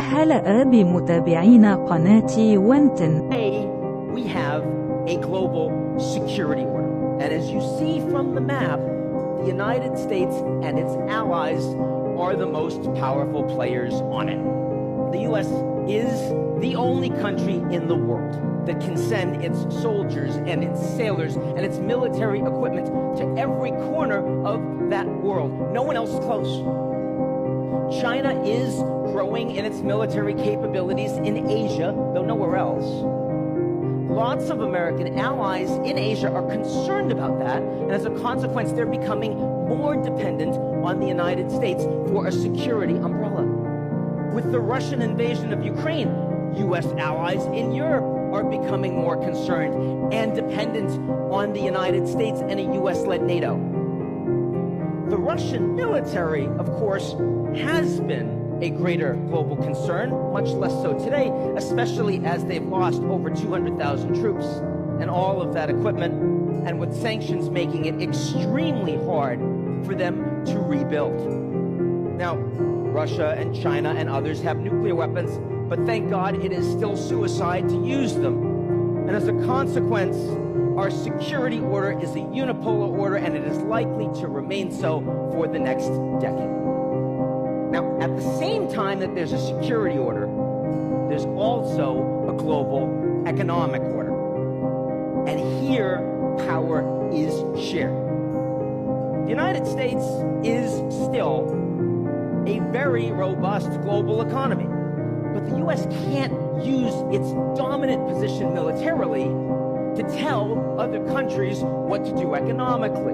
حلقة بمتابعين قناة وانتن. We have a global security order. And as you see from the map, the United States and its allies are the most powerful players on it. The U.S. is the only country in the world that can send its soldiers and its sailors and its military equipment to every corner of that world. No one else is close. China is growing in its military capabilities in Asia, though nowhere else. Lots of American allies in Asia are concerned about that, and as a consequence, they're becoming more dependent on the United States for a security umbrella. With the Russian invasion of Ukraine, U.S. allies in Europe are becoming more concerned and dependent on the United States and a U.S.-led NATO. The Russian military, of course, has been a greater global concern, much less so today, especially as they've lost over 200,000 troops and all of that equipment, and with sanctions making it extremely hard for them to rebuild. Now, Russia and China and others have nuclear weapons, but thank God it is still suicide to use them. And as a consequence, our security order is a unipolar order, and it is likely to remain so for the next decade. Now, at the same time that there's a security order, there's also a global economic order. And here, power is shared. The United States is still a very robust global economy, but the U.S. can't use its dominant position militarily to tell other countries what to do economically.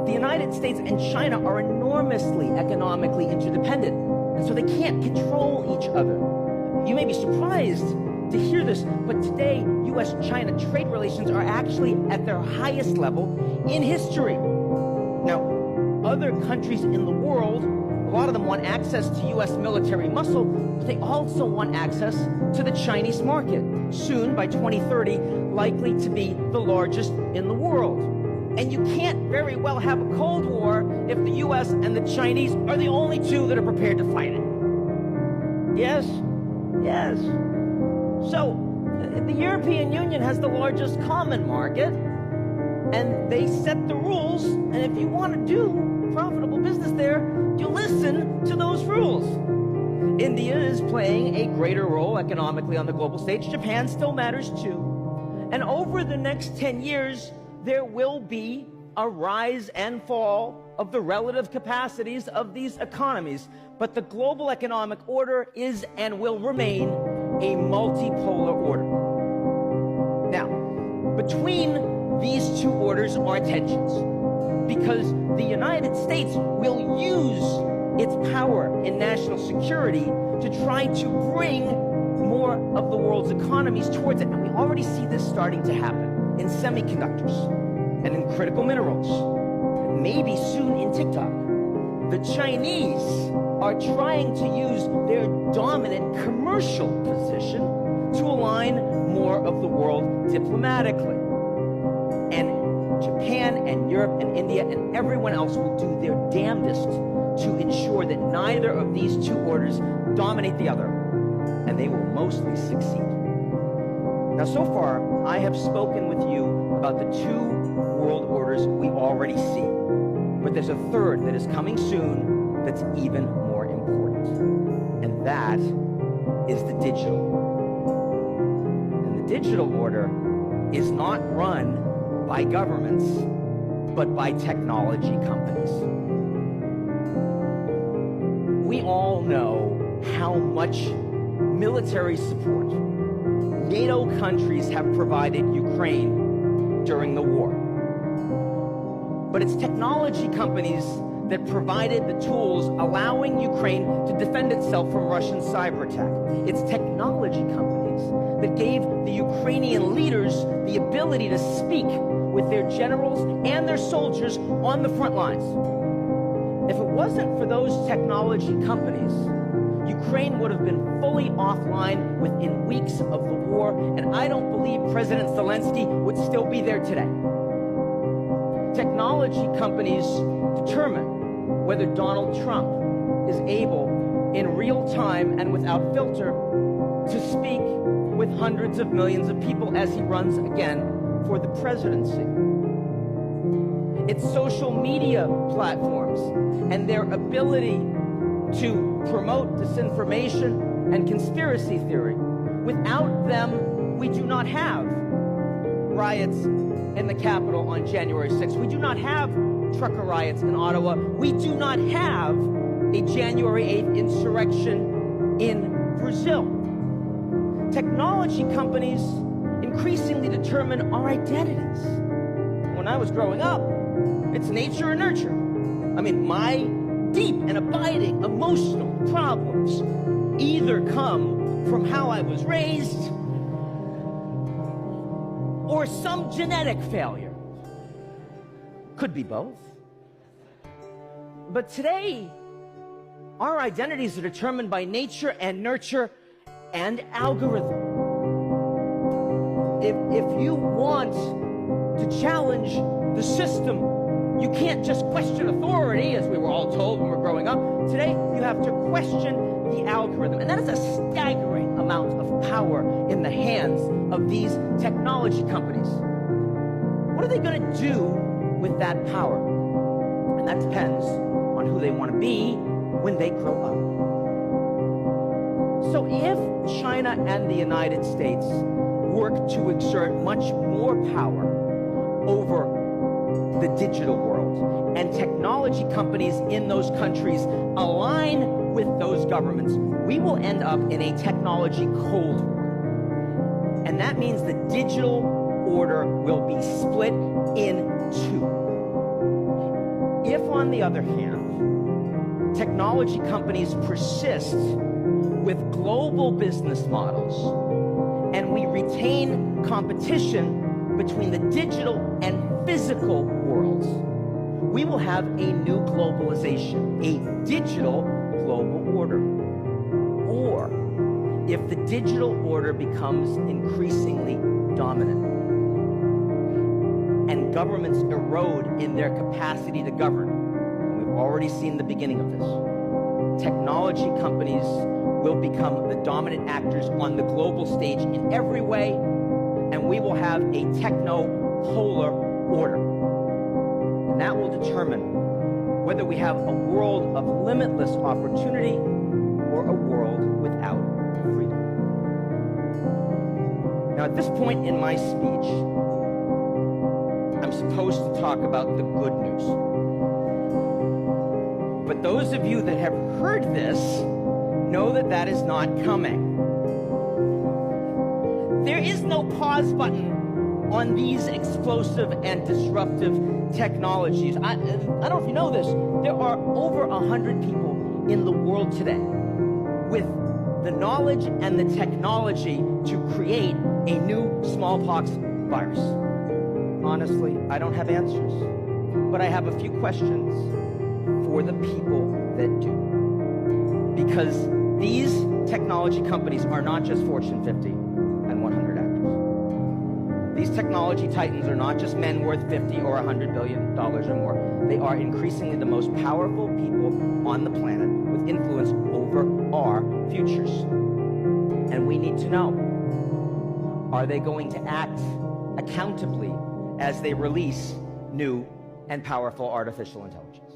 The United States and China are enormously economically interdependent, and so they can't control each other. You may be surprised to hear this, but today, U.S.-China trade relations are actually at their highest level in history. Now, other countries in the world, a lot of them want access to U.S. military muscle, but they also want access to the Chinese market, soon, by 2030, likely to be the largest in the world. And you can't very well have a Cold War if the U.S. and the Chinese are the only two that are prepared to fight it. Yes? Yes. So, the European Union has the largest common market, and they set the rules, and if you want to do profitable business there, you listen to those rules. India is playing a greater role economically on the global stage. Japan still matters too. And over the next 10 years, there will be a rise and fall of the relative capacities of these economies. But the global economic order is and will remain a multipolar order. Now, between these two orders are tensions, because the United States will use its power in national security to try to bring more of the world's economies towards it. And we already see this starting to happen in semiconductors and in critical minerals, and maybe soon in TikTok. The Chinese are trying to use their dominant commercial position to align more of the world diplomatically. And Japan and Europe and India and everyone else will do their damnedest to ensure that neither of these two orders dominate the other, and they will mostly succeed. Now, so far, I have spoken with you about the two world orders we already see. But there's a third that is coming soon that's even more important. And that is the digital. And the digital order is not run by governments, but by technology companies. We all know how much military support NATO countries have provided Ukraine during the war. But it's technology companies that provided the tools allowing Ukraine to defend itself from Russian cyber attack. It's technology companies that gave the Ukrainian leaders the ability to speak with their generals and their soldiers on the front lines. If it wasn't for those technology companies, Ukraine would have been fully offline within weeks of the war, and I don't believe President Zelensky would still be there today. Technology companies determine whether Donald Trump is able in real time and without filter to speak with hundreds of millions of people as he runs again for the presidency. It's social media platforms and their ability to promote disinformation and conspiracy theory. Without them, we do not have riots in the Capitol on January 6th. We do not have trucker riots in Ottawa. We do not have a January 8th insurrection in Brazil. Technology companies increasingly determine our identities. When I was growing up, it's nature and nurture. I mean, my deep and abiding emotional problems either come from how I was raised or some genetic failure. Could be both. But today, our identities are determined by nature and nurture and algorithm. If you want to challenge the system, you can't just question authority, as we were all told when we were growing up. Today, you have to question the algorithm. And that is a staggering amount of power in the hands of these technology companies. What are they going to do with that power? And that depends on who they want to be when they grow up. So if China and the United States work to exert much more power over the digital world, and technology companies in those countries align with those governments, we will end up in a technology cold war. And that means the digital order will be split in two. If, on the other hand, technology companies persist with global business models, and we retain competition between the digital and physical worlds, we will have a new globalization, a digital global order. Or if the digital order becomes increasingly dominant and governments erode in their capacity to govern, and we've already seen the beginning of this, technology companies will become the dominant actors on the global stage in every way, and we will have a techno-polar order. And that will determine whether we have a world of limitless opportunity or a world without freedom. Now, at this point in my speech, I'm supposed to talk about the good news. But those of you that have heard this know that that is not coming. There is no pause button on these explosive and disruptive technologies. I don't know if you know this, there are over 100 people in the world today with the knowledge and the technology to create a new smallpox virus. Honestly, I don't have answers, but I have a few questions for the people that do. Because these technology companies are not just Fortune 50 and 100 actors. These technology titans are not just men worth $50 or $100 billion or more. They are increasingly the most powerful people on the planet with influence over our futures. And we need to know, are they going to act accountably as they release new and powerful artificial intelligence?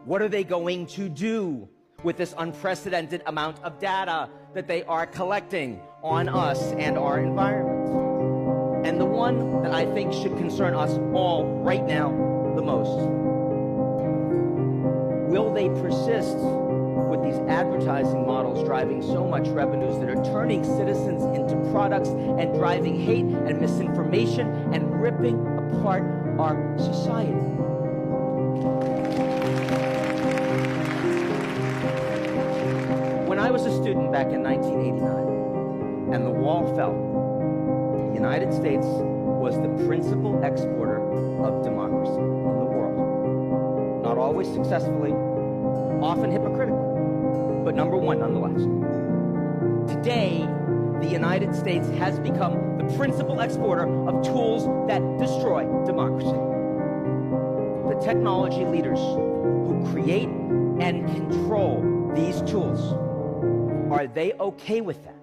What are they going to do with this unprecedented amount of data that they are collecting on us and our environment? And the one that I think should concern us all right now the most, will they persist with these advertising models driving so much revenues that are turning citizens into products and driving hate and misinformation and ripping apart our society? When I was a student back in 1989 and the wall fell, the United States was the principal exporter of democracy in the world. Not always successfully, often hypocritically, but number one nonetheless. Today, the United States has become the principal exporter of tools that destroy democracy. The technology leaders who create and control these tools, are they okay with that?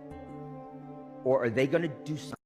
Or are they going to do something?